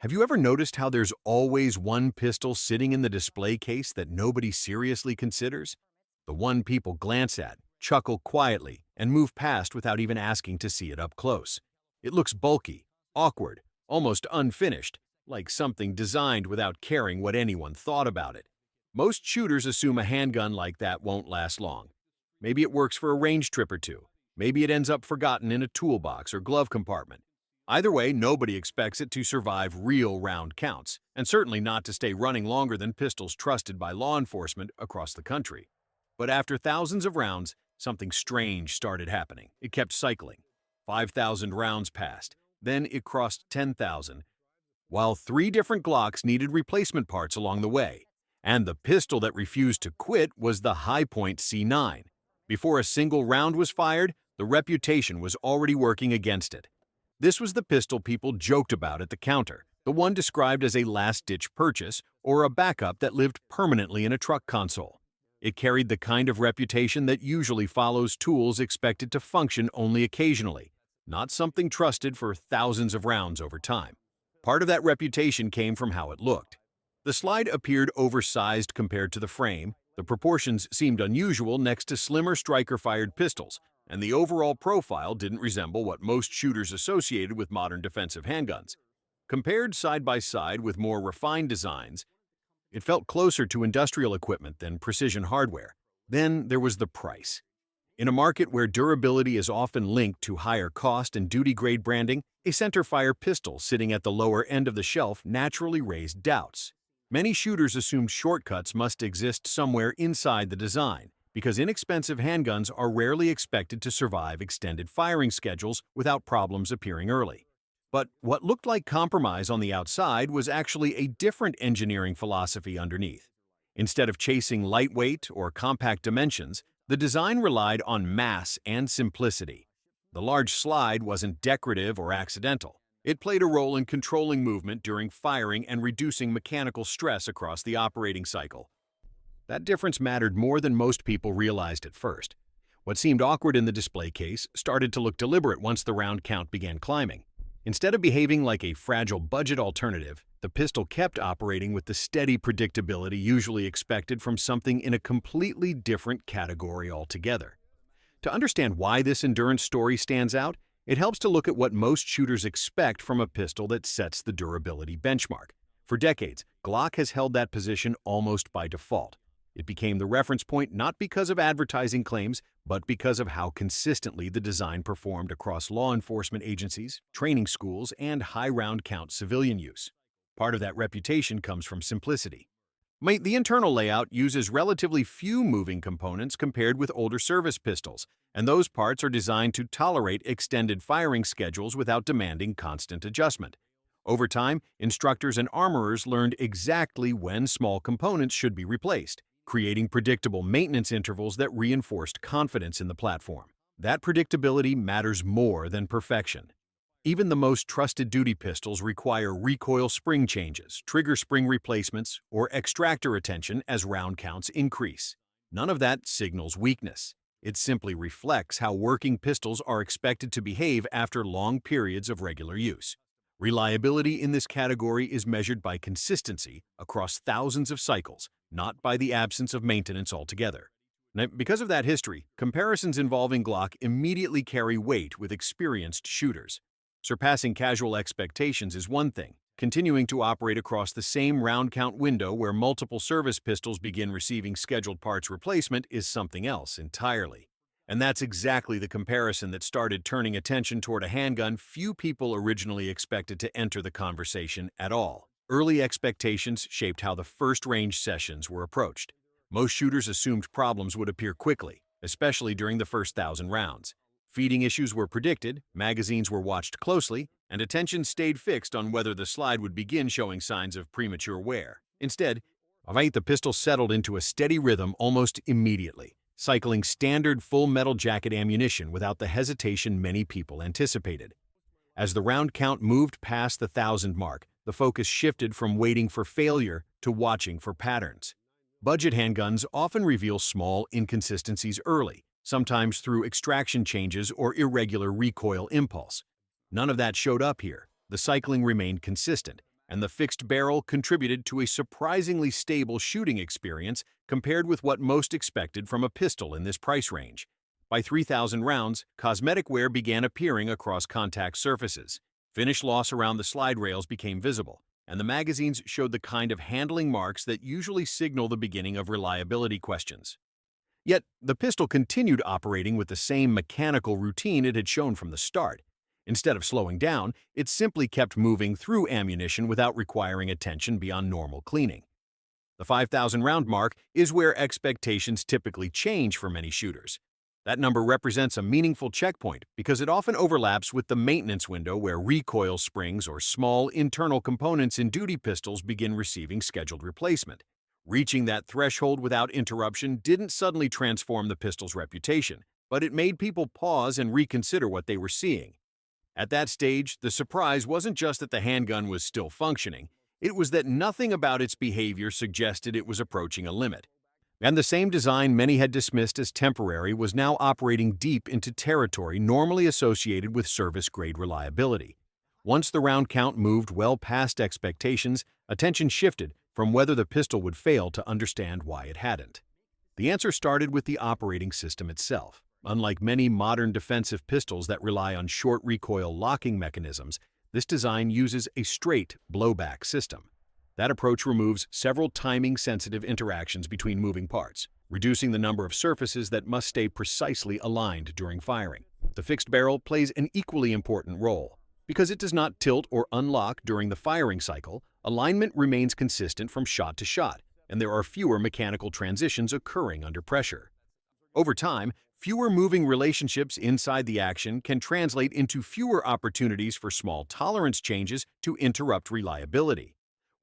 Have you ever noticed how there's always one pistol sitting in the display case that nobody seriously considers? The one people glance at, chuckle quietly, and move past without even asking to see it up close. It looks bulky, awkward, almost unfinished, like something designed without caring what anyone thought about it. Most shooters assume a handgun like that won't last long. Maybe it works for a range trip or two. Maybe it ends up forgotten in a toolbox or glove compartment. Either way, nobody expects it to survive real round counts, and certainly not to stay running longer than pistols trusted by law enforcement across the country. But after thousands of rounds, something strange started happening. It kept cycling. 5,000 rounds passed. Then it crossed 10,000, while 3 different Glocks needed replacement parts along the way. And the pistol that refused to quit was the Hi-Point C9. Before a single round was fired, the reputation was already working against it. This was the pistol people joked about at the counter, the one described as a last-ditch purchase or a backup that lived permanently in a truck console. It carried the kind of reputation that usually follows tools expected to function only occasionally, not something trusted for thousands of rounds over time. Part of that reputation came from how it looked. The slide appeared oversized compared to the frame, the proportions seemed unusual next to slimmer striker-fired pistols, and the overall profile didn't resemble what most shooters associated with modern defensive handguns. Compared side by side with more refined designs, it felt closer to industrial equipment than precision hardware. Then there was the price. In a market where durability is often linked to higher cost and duty-grade branding, a center-fire pistol sitting at the lower end of the shelf naturally raised doubts. Many shooters assumed shortcuts must exist somewhere inside the design, because inexpensive handguns are rarely expected to survive extended firing schedules without problems appearing early. But what looked like compromise on the outside was actually a different engineering philosophy underneath. Instead of chasing lightweight or compact dimensions, the design relied on mass and simplicity. The large slide wasn't decorative or accidental. It played a role in controlling movement during firing and reducing mechanical stress across the operating cycle. That difference mattered more than most people realized at first. What seemed awkward in the display case started to look deliberate once the round count began climbing. Instead of behaving like a fragile budget alternative, the pistol kept operating with the steady predictability usually expected from something in a completely different category altogether. To understand why this endurance story stands out, it helps to look at what most shooters expect from a pistol that sets the durability benchmark. For decades, Glock has held that position almost by default. It became the reference point not because of advertising claims, but because of how consistently the design performed across law enforcement agencies, training schools, and high round count civilian use. Part of that reputation comes from simplicity. The internal layout uses relatively few moving components compared with older service pistols, and those parts are designed to tolerate extended firing schedules without demanding constant adjustment. Over time, instructors and armorers learned exactly when small components should be replaced, creating predictable maintenance intervals that reinforced confidence in the platform. That predictability matters more than perfection. Even the most trusted duty pistols require recoil spring changes, trigger spring replacements, or extractor attention as round counts increase. None of that signals weakness. It simply reflects how working pistols are expected to behave after long periods of regular use. Reliability in this category is measured by consistency across thousands of cycles, not by the absence of maintenance altogether. Now, because of that history, comparisons involving Glock immediately carry weight with experienced shooters. Surpassing casual expectations is one thing. Continuing to operate across the same round count window where multiple service pistols begin receiving scheduled parts replacement is something else entirely. And that's exactly the comparison that started turning attention toward a handgun few people originally expected to enter the conversation at all. Early expectations shaped how the first range sessions were approached. Most shooters assumed problems would appear quickly, especially during the first 1,000 rounds. Feeding issues were predicted, magazines were watched closely, and attention stayed fixed on whether the slide would begin showing signs of premature wear. Instead, the pistol settled into a steady rhythm almost immediately, cycling standard full metal jacket ammunition without the hesitation many people anticipated. As the round count moved past the 1,000 mark, the focus shifted from waiting for failure to watching for patterns. Budget handguns often reveal small inconsistencies early, sometimes through extraction changes or irregular recoil impulse. None of that showed up here. The cycling remained consistent, and the fixed barrel contributed to a surprisingly stable shooting experience compared with what most expected from a pistol in this price range. By 3,000 rounds, cosmetic wear began appearing across contact surfaces. Finish loss around the slide rails became visible, and the magazines showed the kind of handling marks that usually signal the beginning of reliability questions. Yet, the pistol continued operating with the same mechanical routine it had shown from the start. Instead of slowing down, it simply kept moving through ammunition without requiring attention beyond normal cleaning. The 5,000 round mark is where expectations typically change for many shooters. That number represents a meaningful checkpoint because it often overlaps with the maintenance window where recoil springs or small internal components in duty pistols begin receiving scheduled replacement. Reaching that threshold without interruption didn't suddenly transform the pistol's reputation, but it made people pause and reconsider what they were seeing. At that stage, the surprise wasn't just that the handgun was still functioning, it was that nothing about its behavior suggested it was approaching a limit. And the same design many had dismissed as temporary was now operating deep into territory normally associated with service-grade reliability. Once the round count moved well past expectations, attention shifted from whether the pistol would fail to understand why it hadn't. The answer started with the operating system itself. Unlike many modern defensive pistols that rely on short recoil locking mechanisms, this design uses a straight blowback system. That approach removes several timing-sensitive interactions between moving parts, reducing the number of surfaces that must stay precisely aligned during firing. The fixed barrel plays an equally important role. Because it does not tilt or unlock during the firing cycle, alignment remains consistent from shot to shot, and there are fewer mechanical transitions occurring under pressure. Over time, fewer moving relationships inside the action can translate into fewer opportunities for small tolerance changes to interrupt reliability.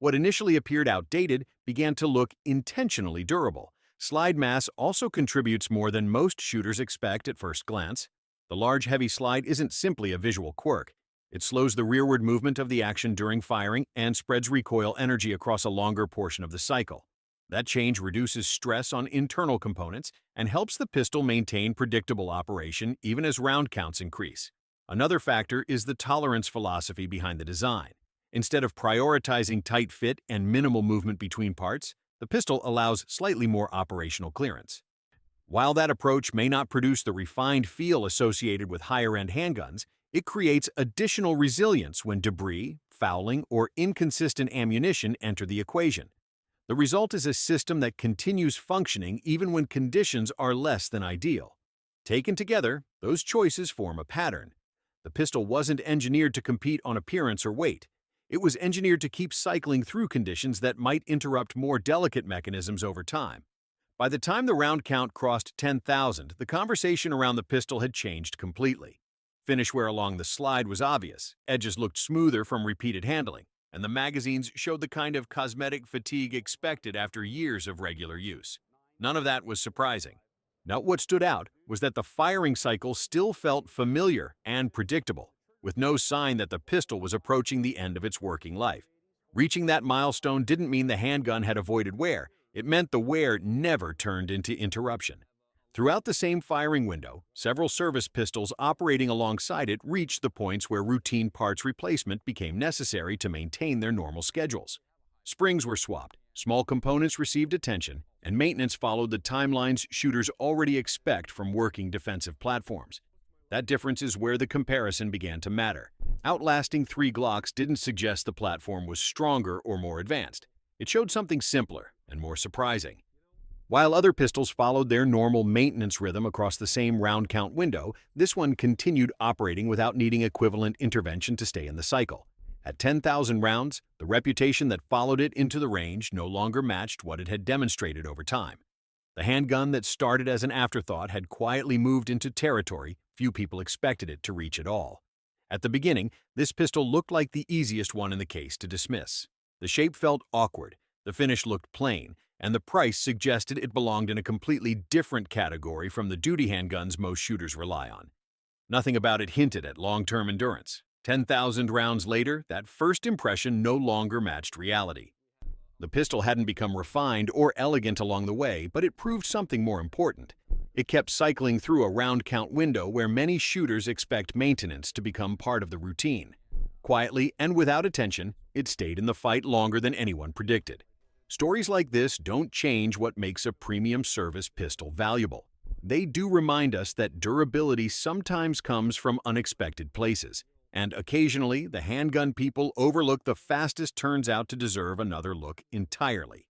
What initially appeared outdated began to look intentionally durable. Slide mass also contributes more than most shooters expect at first glance. The large, heavy slide isn't simply a visual quirk. It slows the rearward movement of the action during firing and spreads recoil energy across a longer portion of the cycle. That change reduces stress on internal components and helps the pistol maintain predictable operation even as round counts increase. Another factor is the tolerance philosophy behind the design. Instead of prioritizing tight fit and minimal movement between parts, the pistol allows slightly more operational clearance. While that approach may not produce the refined feel associated with higher-end handguns, it creates additional resilience when debris, fouling, or inconsistent ammunition enter the equation. The result is a system that continues functioning even when conditions are less than ideal. Taken together, those choices form a pattern. The pistol wasn't engineered to compete on appearance or weight. It was engineered to keep cycling through conditions that might interrupt more delicate mechanisms over time. By the time the round count crossed 10,000, the conversation around the pistol had changed completely. Finish wear along the slide was obvious, edges looked smoother from repeated handling, and the magazines showed the kind of cosmetic fatigue expected after years of regular use. None of that was surprising. Now, what stood out was that the firing cycle still felt familiar and predictable, with no sign that the pistol was approaching the end of its working life. Reaching that milestone didn't mean the handgun had avoided wear, it meant the wear never turned into interruption. Throughout the same firing window, several service pistols operating alongside it reached the points where routine parts replacement became necessary to maintain their normal schedules. Springs were swapped, small components received attention, and maintenance followed the timelines shooters already expect from working defensive platforms. That difference is where the comparison began to matter. Outlasting 3 Glocks didn't suggest the platform was stronger or more advanced. It showed something simpler and more surprising. While other pistols followed their normal maintenance rhythm across the same round count window, this one continued operating without needing equivalent intervention to stay in the cycle. At 10,000 rounds, the reputation that followed it into the range no longer matched what it had demonstrated over time. The handgun that started as an afterthought had quietly moved into territory few people expected it to reach at all. At the beginning, this pistol looked like the easiest one in the case to dismiss. The shape felt awkward, the finish looked plain, and the price suggested it belonged in a completely different category from the duty handguns most shooters rely on. Nothing about it hinted at long-term endurance. 10,000 rounds later, that first impression no longer matched reality. The pistol hadn't become refined or elegant along the way, but it proved something more important. It kept cycling through a round count window where many shooters expect maintenance to become part of the routine. Quietly and without attention, it stayed in the fight longer than anyone predicted. Stories like this don't change what makes a premium service pistol valuable. They do remind us that durability sometimes comes from unexpected places, and occasionally the handgun people overlook the fastest turns out to deserve another look entirely.